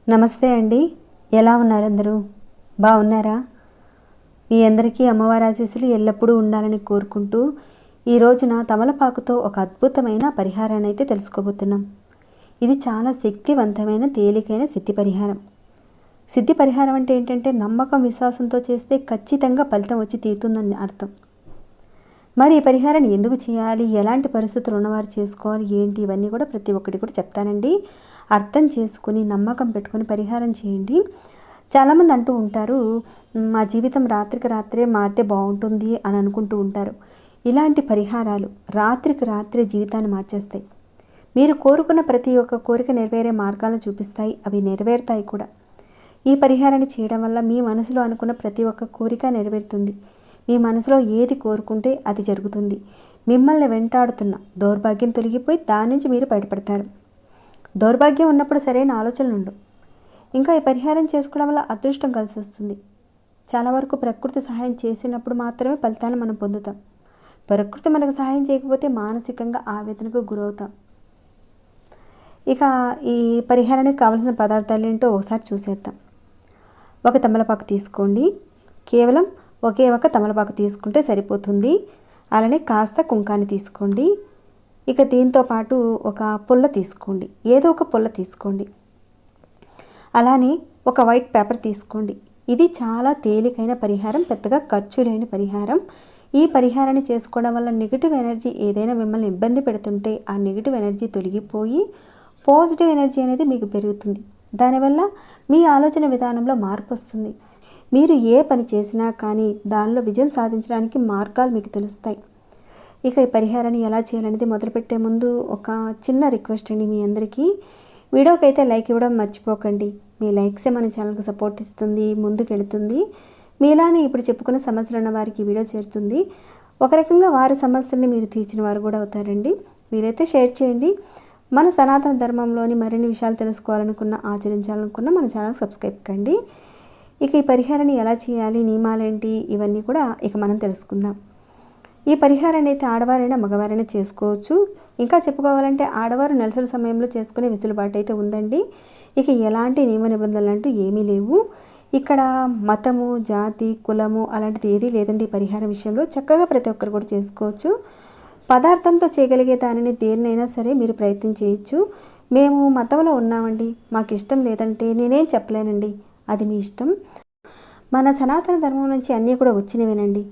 నమస్తే అండి, ఎలా ఉన్నారు అందరూ? బాగున్నారా? మీ అందరికీ అమ్మవారి ఆశీస్సులు ఎల్లప్పుడూ ఉండాలని కోరుకుంటూ ఈ రోజున తమలపాకుతో ఒక అద్భుతమైన పరిహారాన్ని అయితే తెలుసుకోబోతున్నాం. ఇది చాలా శక్తివంతమైన తేలికైన సిద్ధి పరిహారం. సిద్ధి పరిహారం అంటే ఏంటంటే నమ్మకం విశ్వాసంతో చేస్తే ఖచ్చితంగా ఫలితం వచ్చి తీరుతుందని అర్థం. మరి ఈ పరిహారాన్ని ఎందుకు చేయాలి, ఎలాంటి పరిస్థితులు ఉన్నవారు చేసుకోవాలి, ఏంటి, ఇవన్నీ కూడా ప్రతి ఒక్కటి కూడా చెప్తానండి. అర్థం చేసుకుని నమ్మకం పెట్టుకొని పరిహారం చేయండి. చాలామంది అంటూ ఉంటారు, మా జీవితం రాత్రికి రాత్రే మారితే బాగుంటుంది అని అనుకుంటూ ఉంటారు. ఇలాంటి పరిహారాలు రాత్రికి రాత్రే జీవితాన్ని మార్చేస్తాయి. మీరు కోరుకున్న ప్రతి ఒక్క కోరిక నెరవేరే మార్గాలను చూపిస్తాయి, అవి నెరవేరుతాయి కూడా. ఈ పరిహారాన్ని చేయడం వల్ల మీ మనసులో అనుకున్న ప్రతి ఒక్క కోరిక నెరవేరుతుంది. మీ మనసులో ఏది కోరుకుంటే అది జరుగుతుంది. మిమ్మల్ని వెంటాడుతున్న దౌర్భాగ్యం తొలగిపోయి దాని నుంచి మీరు బయటపడతారు. దౌర్భాగ్యం ఉన్నప్పుడు సరైన ఆలోచనలు ఉండవు. ఇంకా ఈ పరిహారం చేసుకోవడం వల్ల అదృష్టం కలిసి వస్తుంది. చాలా వరకు ప్రకృతి సహాయం చేసినప్పుడు మాత్రమే ఫలితాన్ని మనం పొందుతాం. ప్రకృతి మనకు సహాయం చేయకపోతే మానసికంగా ఆవేదనకు గురవుతాం. ఇక ఈ పరిహారానికి కావలసిన పదార్థాలు ఏంటో ఒకసారి చూసేద్దాం. ఒక తమలపాకు తీసుకోండి. కేవలం ఒకే ఒక తమలపాకు తీసుకుంటే సరిపోతుంది. అలానే కాస్త కుంకాన్ని తీసుకోండి. ఇక దీంతో పాటు ఒక పుల్ల తీసుకోండి, ఏదో ఒక పుల్ల తీసుకోండి. అలానే ఒక వైట్ పేపర్ తీసుకోండి. ఇది చాలా తేలికైన పరిహారం, పెద్దగా ఖర్చు లేని పరిహారం. ఈ పరిహారాన్ని చేసుకోవడం వల్ల నెగిటివ్ ఎనర్జీ ఏదైనా మిమ్మల్ని ఇబ్బంది పెడుతుంటే ఆ నెగిటివ్ ఎనర్జీ తొలగిపోయి పాజిటివ్ ఎనర్జీ అనేది మీకు పెరుగుతుంది. దానివల్ల మీ ఆలోచన విధానంలో మార్పు వస్తుంది. మీరు ఏ పని చేసినా కానీ దానిలో విజయం సాధించడానికి మార్గాలు మీకు తెలుస్తాయి. ఇక ఈ పరిహారాన్ని ఎలా చేయాలనేది మొదలుపెట్టే ముందు ఒక చిన్న రిక్వెస్ట్ అండి మీ అందరికీ. వీడియోకి అయితే లైక్ ఇవ్వడం మర్చిపోకండి. మీ లైక్సే మన ఛానల్కి సపోర్ట్ ఇస్తుంది, ముందుకెళ్తుంది. మీలానే ఇప్పుడు చెప్పుకున్న సమస్యలు ఉన్న వారికి వీడియో చేరుతుంది. ఒక రకంగా వారి సమస్యల్ని మీరు తీర్చిన వారు కూడా అవుతారండి. వీలైతే షేర్ చేయండి. మన సనాతన ధర్మంలోని మరిన్ని విషయాలు తెలుసుకోవాలనుకున్న, ఆచరించాలనుకున్న మన ఛానల్ సబ్స్క్రైబ్ కండి. ఇక ఈ పరిహారాన్ని ఎలా చేయాలి, నియమాలేంటి, ఇవన్నీ కూడా ఇక మనం తెలుసుకుందాం. ఈ పరిహారాన్ని అయితే ఆడవారైనా మగవారైనా చేసుకోవచ్చు. ఇంకా చెప్పుకోవాలంటే ఆడవారు నెలసరి సమయంలో చేసుకునే వెసులుబాటు అయితే ఉందండి. ఇక ఎలాంటి నియమ నిబంధనలు అంటూ ఏమీ లేవు. ఇక్కడ మతము, జాతి, కులము అలాంటిది ఏదీ లేదండి. ఈ పరిహారం విషయంలో చక్కగా ప్రతి ఒక్కరు కూడా చేసుకోవచ్చు. పదార్థంతో చేయగలిగే దానిని దేన్నైనా సరే మీరు ప్రయత్నం చేయొచ్చు. మేము మతంలో ఉన్నామండి, మాకు ఇష్టం లేదంటే నేనేం చెప్పలేనండి, అది మీ ఇష్టం. మన సనాతన ధర్మం నుంచి అన్నీ కూడా వచ్చినవేనండి.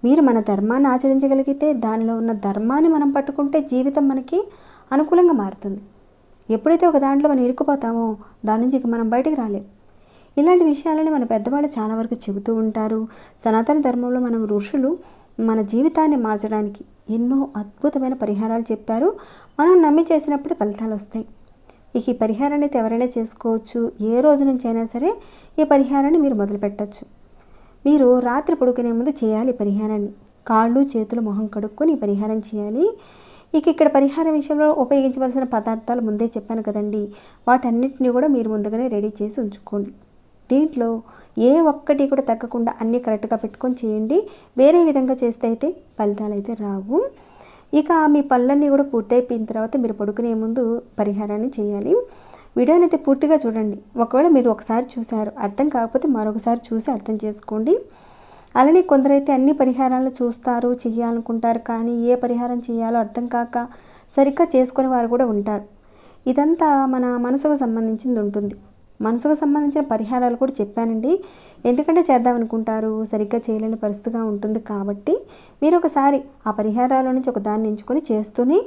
మీరు మన ధర్మాన్ని ఆచరించగలిగితే, దానిలో ఉన్న ధర్మాన్ని మనం పట్టుకుంటే జీవితం మనకి అనుకూలంగా మారుతుంది. ఎప్పుడైతే ఒక దాంట్లో మనం ఇరుక్కుపోతామో దాని నుంచి ఇక మనం బయటకు రాలేం. ఇలాంటి విషయాలని మన పెద్దవాళ్ళు చాలా వరకు చెబుతూ ఉంటారు. సనాతన ధర్మంలో మనం ఋషులు మన జీవితాన్ని మార్చడానికి ఎన్నో అద్భుతమైన పరిహారాలు చెప్పారు. మనం నమ్మి చేసినప్పుడు ఫలితాలు వస్తాయి. ఇక ఈ పరిహారాన్ని అయితే ఎవరైనా చేసుకోవచ్చు. ఏ రోజు నుంచి అయినా సరే ఈ పరిహారాన్ని మీరు మొదలు పెట్టచ్చు. మీరు రాత్రి పడుకునే ముందు చేయాలి ఈ పరిహారాన్ని. కాళ్ళు, చేతులు, మొహం కడుక్కొని ఈ పరిహారం చేయాలి. ఇక ఇక్కడ పరిహారం విషయంలో ఉపయోగించవలసిన పదార్థాలు ముందే చెప్పాను కదండి. వాటన్నిటిని కూడా మీరు ముందుగానే రెడీ చేసి ఉంచుకోండి. దీంట్లో ఏ ఒక్కటి కూడా తగ్గకుండా అన్నీ కరెక్ట్గా పెట్టుకొని చేయండి. వేరే విధంగా చేస్తే అయితే ఫలితాలు అయితే రావు. ఇక మీ పనులన్నీ కూడా పూర్తయిపోయిన తర్వాత మీరు పడుకునే ముందు పరిహారాన్ని చేయాలి. వీడియోని అయితే పూర్తిగా చూడండి. ఒకవేళ మీరు ఒకసారి చూసారు, అర్థం కాకపోతే మరొకసారి చూసి అర్థం చేసుకోండి. అలానే కొందరైతే అన్ని పరిహారాలను చూస్తారు, చేయాలనుకుంటారు, కానీ ఏ పరిహారం చేయాలో అర్థం కాక సరిగ్గా చేసుకునే వారు కూడా ఉంటారు. ఇదంతా మన మనసుకు సంబంధించింది ఉంటుంది. మనసుకు సంబంధించిన పరిహారాలు కూడా చెప్పానండి. ఎందుకంటే చేద్దామనుకుంటారు, సరిగ్గా చేయలేని పరిస్థితిగా ఉంటుంది. కాబట్టి మీరు ఒకసారి ఆ పరిహారాల నుంచి ఒక దాన్ని ఎంచుకొని చేస్తూనే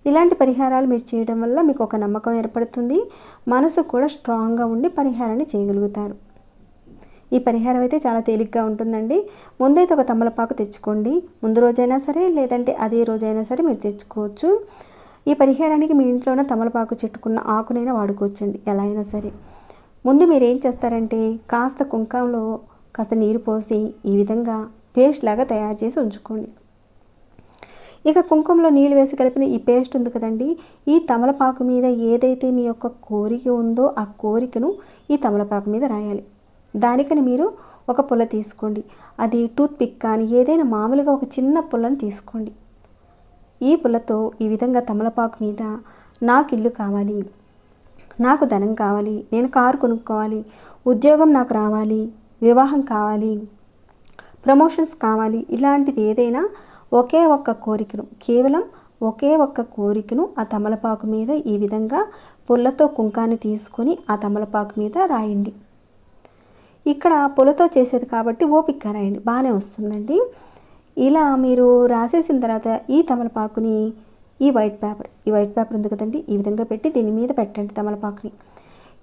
ఇలాంటి పరిహారాలు మీరు చేయడం వల్ల మీకు ఒక నమ్మకం ఏర్పడుతుంది. మనసు కూడా స్ట్రాంగ్గా ఉండి పరిహారాన్ని చేయగలుగుతారు. ఈ పరిహారం అయితే చాలా తేలిగ్గా ఉంటుందండి. ముందైతే ఒక తమలపాకు తెచ్చుకోండి. ముందు రోజైనా సరే లేదంటే అదే రోజైనా సరే మీరు తెచ్చుకోవచ్చు. ఈ పరిహారానికి మీ ఇంట్లోనే తమలపాకు చెట్టుకున్న ఆకునైనా వాడుకోవచ్చండి, ఎలా అయినా సరే. ముందు మీరు ఏం చేస్తారంటే కాస్త కుంకంలో కాస్త నీరు పోసి ఈ విధంగా పేస్ట్ లాగా తయారు చేసి ఉంచుకోండి. ఇక కుంకుమలో నీళ్ళు వేసి కలిపిన ఈ పేస్ట్ ఉంది కదండి, ఈ తమలపాకు మీద ఏదైతే మీ యొక్క కోరిక ఉందో ఆ కోరికను ఈ తమలపాకు మీద రాయాలి. దానికని మీరు ఒక పుల్ల తీసుకోండి. అది టూత్ పిక్ కానీ ఏదైనా మామూలుగా ఒక చిన్న పుల్లను తీసుకోండి. ఈ పుల్లతో ఈ విధంగా తమలపాకు మీద నాకు ఇల్లు కావాలి, నాకు ధనం కావాలి, నేను కారు కొనుక్కోవాలి, ఉద్యోగం నాకు రావాలి, వివాహం కావాలి, ప్రమోషన్స్ కావాలి, ఇలాంటిది ఏదైనా ఒకే ఒక్క కోరికను, కేవలం ఒకే ఒక్క కోరికను ఆ తమలపాకు మీద ఈ విధంగా పుల్లతో కుంకాన్ని తీసుకొని ఆ తమలపాకు మీద రాయండి. ఇక్కడ పుల్లతో చేసేది కాబట్టి ఓపికగా రాయండి, బాగానే వస్తుందండి. ఇలా మీరు రాసేసిన తర్వాత ఈ తమలపాకుని ఈ వైట్ పేపర్ ఉంది కదండి, ఈ విధంగా పెట్టి దీని మీద పెట్టండి తమలపాకుని.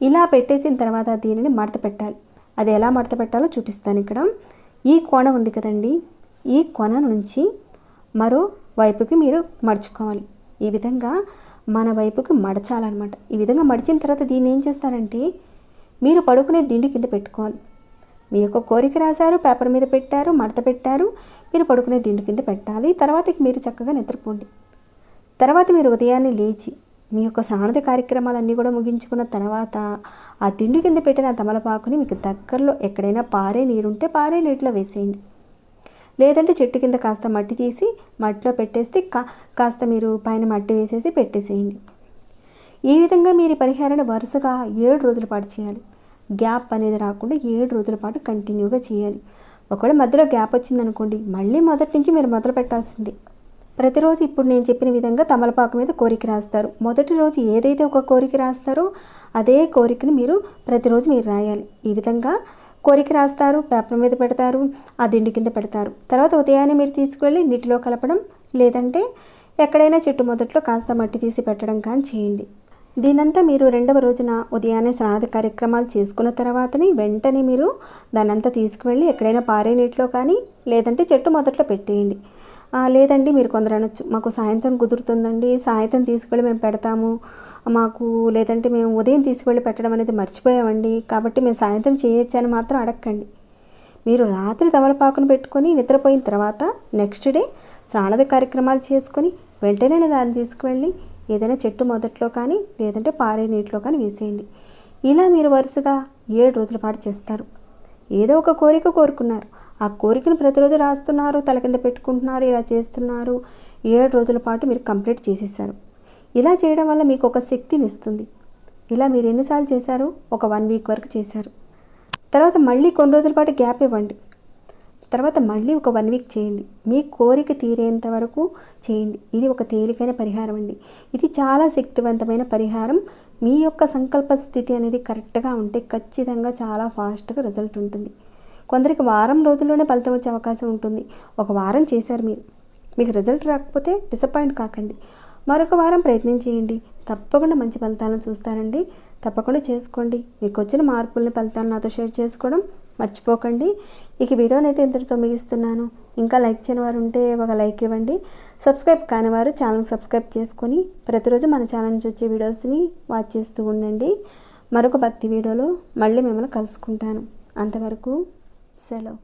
ఇలా పెట్టేసిన తర్వాత దీనిని మడత పెట్టాలి. అది ఎలా మడత పెట్టాలో చూపిస్తాను. ఇక్కడ ఈ కొన ఉంది కదండి, ఈ కొన నుంచి మరో వైపుకి మీరు మడుచుకోవాలి. ఈ విధంగా మన వైపుకి మడచాలన్నమాట. ఈ విధంగా మడిచిన తర్వాత దీన్ని ఏం చేస్తారంటే మీరు పడుకునే దిండు కింద పెట్టుకోవాలి. మీ యొక్క కోరిక రాశారు, పేపర్ మీద పెట్టారు, మడత పెట్టారు, మీరు పడుకునే దిండు కింద పెట్టాలి. తర్వాతకి మీరు చక్కగా నిద్రపోండి. తర్వాత మీరు ఉదయాన్నే లేచి మీ యొక్క స్నానద కార్యక్రమాలన్నీ కూడా ముగించుకున్న తర్వాత ఆ దిండు కింద పెట్టిన తమలపాకుని మీకు దగ్గరలో ఎక్కడైనా పారే నీరుంటే పారే నీటిలో వేసేయండి. లేదంటే చెట్టు కింద కాస్త మట్టి తీసి మట్టిలో పెట్టేస్తే కాస్త మీరు పైన మట్టి వేసేసి పెట్టేసేయండి. ఈ విధంగా మీరు పరిహారాన్ని వరుసగా 7 రోజుల పాటు చేయాలి. గ్యాప్ అనేది రాకుండా 7 రోజుల పాటు కంటిన్యూగా చేయాలి. ఒకవేళ మధ్యలో గ్యాప్ వచ్చిందనుకోండి, మళ్ళీ మొదటి నుంచి మీరు మొదలు పెట్టాల్సిందే. ప్రతిరోజు ఇప్పుడు నేను చెప్పిన విధంగా తమలపాకు మీద కోరిక రాస్తారు. మొదటి రోజు ఏదైతే ఒక కోరిక రాస్తారో అదే కోరికను మీరు ప్రతిరోజు మీరు రాయాలి. ఈ విధంగా కోరిక రాస్తారు, పేపర్ మీద పెడతారు, ఆ దిండు కింద పెడతారు. తర్వాత ఉదయాన్నే మీరు తీసుకువెళ్ళి నీటిలో కలపడం, లేదంటే ఎక్కడైనా చెట్టు మొదట్లో కాస్త మట్టి తీసి పెట్టడం కానీ చేయండి. దీనంతా మీరు 2వ రోజున ఉదయాన్నే స్నాన కార్యక్రమాలు చేసుకున్న తర్వాతని వెంటనే మీరు దానంతా తీసుకువెళ్ళి ఎక్కడైనా పారే నీటిలో కానీ లేదంటే చెట్టు మొదట్లో పెట్టేయండి. లేదండి మీరు కొందరు అనొచ్చు, మాకు సాయంత్రం కుదురుతుందండి, సాయంత్రం తీసుకువెళ్ళి మేము పెడతాము, మాకు లేదంటే మేము ఉదయం తీసుకువెళ్ళి పెట్టడం అనేది మర్చిపోయామండి, కాబట్టి మేము సాయంత్రం చేయొచ్చు అని మాత్రం అడగండి. మీరు రాత్రి తమలపాకును పెట్టుకొని నిద్రపోయిన తర్వాత నెక్స్ట్ డే స్నానద కార్యక్రమాలు చేసుకొని వెంటనే దాన్ని తీసుకువెళ్ళి ఏదైనా చెట్టు మొదట్లో కానీ లేదంటే పారే నీటిలో కానీ వేసేయండి. ఇలా మీరు వరుసగా 7 రోజుల పాటు చేస్తారు. ఏదో ఒక కోరిక కోరుకున్నారు, ఆ కోరికను ప్రతిరోజు రాస్తున్నారు, తల కింద పెట్టుకుంటున్నారు, ఇలా చేస్తున్నారు. 7 రోజుల పాటు మీరు కంప్లీట్ చేసేసారు. ఇలా చేయడం వల్ల మీకు ఒక శక్తిని ఇస్తుంది. ఇలా మీరు ఎన్నిసార్లు చేశారు? ఒక 1 వీక్ వరకు చేశారు. తర్వాత మళ్ళీ కొన్ని రోజుల పాటు గ్యాప్ ఇవ్వండి. తర్వాత మళ్ళీ ఒక 1 వీక్ చేయండి. మీ కోరిక తీరేంత వరకు చేయండి. ఇది ఒక తేలికైన పరిహారం అండి. ఇది చాలా శక్తివంతమైన పరిహారం. మీ యొక్క సంకల్ప స్థితి అనేది కరెక్ట్గా ఉంటే ఖచ్చితంగా చాలా ఫాస్ట్గా రిజల్ట్ ఉంటుంది. కొందరికి వారం రోజుల్లోనే ఫలితం వచ్చే అవకాశం ఉంటుంది. ఒక వారం చేశారు మీరు, మీకు రిజల్ట్ రాకపోతే డిసప్పాయింట్ కాకండి. మరొక వారం ప్రయత్నం చేయండి, తప్పకుండా మంచి ఫలితాలను చూస్తారండి. తప్పకుండా చేసుకోండి. మీకు వచ్చిన మార్పుల్ని ఫలితాలను నాతో షేర్ చేసుకోవడం మర్చిపోకండి. ఇక వీడియోని అయితే ఇంతటితో ముగిస్తున్నాను. ఇంకా లైక్ చేయని వారు ఉంటే ఒక లైక్ ఇవ్వండి. సబ్స్క్రైబ్ కాని వారు ఛానల్ సబ్స్క్రైబ్ చేసుకొని ప్రతిరోజు మన ఛానల్ నుంచి వచ్చే వీడియోస్ని వాచ్ చేస్తూ ఉండండి. మరొక భక్తి వీడియోలో మళ్ళీ మిమ్మల్ని కలుసుకుంటాను. అంతవరకు సెలవు.